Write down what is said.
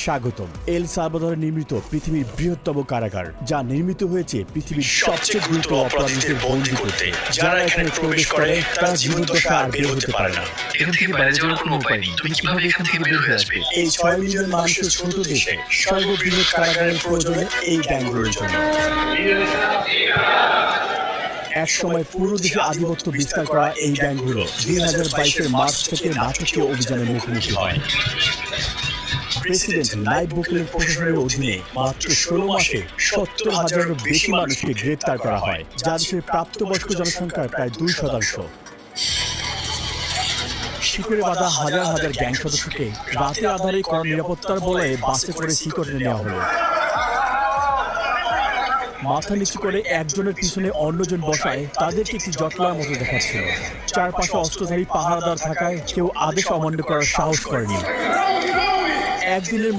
স্বাগতম। এল সালভাদরে নির্মিত পৃথিবীর বৃহত্তম কারাগার, যা নির্মিত হয়েছে পৃথিবীর সবচেয়ে গুরুতর অপরাধীদের বন্দী করতে। যারা এখানে প্রবেশ করে তারা জীবদ্দশা আর বের হতে পারে না। এখান থেকে বাইরে যাওয়ার কোনো উপায় নেই। তুমি কিভাবে এখান থেকে বের হয়ে আসবে? এই 6 মিলিয়ন মানুষের ছোট দেশে সর্ববৃহৎ কারাগারের প্রয়োজনে এই গ্যাংগুলোর জন্য। এক সময় পুরো দেশে আধিপত্য বিস্তার করা এই গ্যাংগুলো 2022-এর মার্চ থেকে নাটকীয় অভিযানের মুখোমুখি হয়। প্রেসিডেন্ট নাইব বুকেলের প্রশাসনের অধীনে মাত্র 16 মাসে 70,000-এরও বেশি মানুষকে গ্রেপ্তার করা হয়, যা দেশের প্রাপ্তবয়স্ক জনসংখ্যার প্রায় 2%। শিকড়ে বাঁধা হাজার হাজার গ্যাং সদস্যকে রাতের আধারে করা নিরাপত্তার বলয়ে বাসে করে শিকড়ে নেওয়া হলো। মাথা নিচু করে একজনের পিছনে অন্যজন বসায় তাদেরকে একটি জটলার মতো দেখাচ্ছিল। চারপাশে অস্ত্রধারী পাহারাদার থাকায় কেউ আদেশ অমান্য করার সাহস করেনি। একদিনের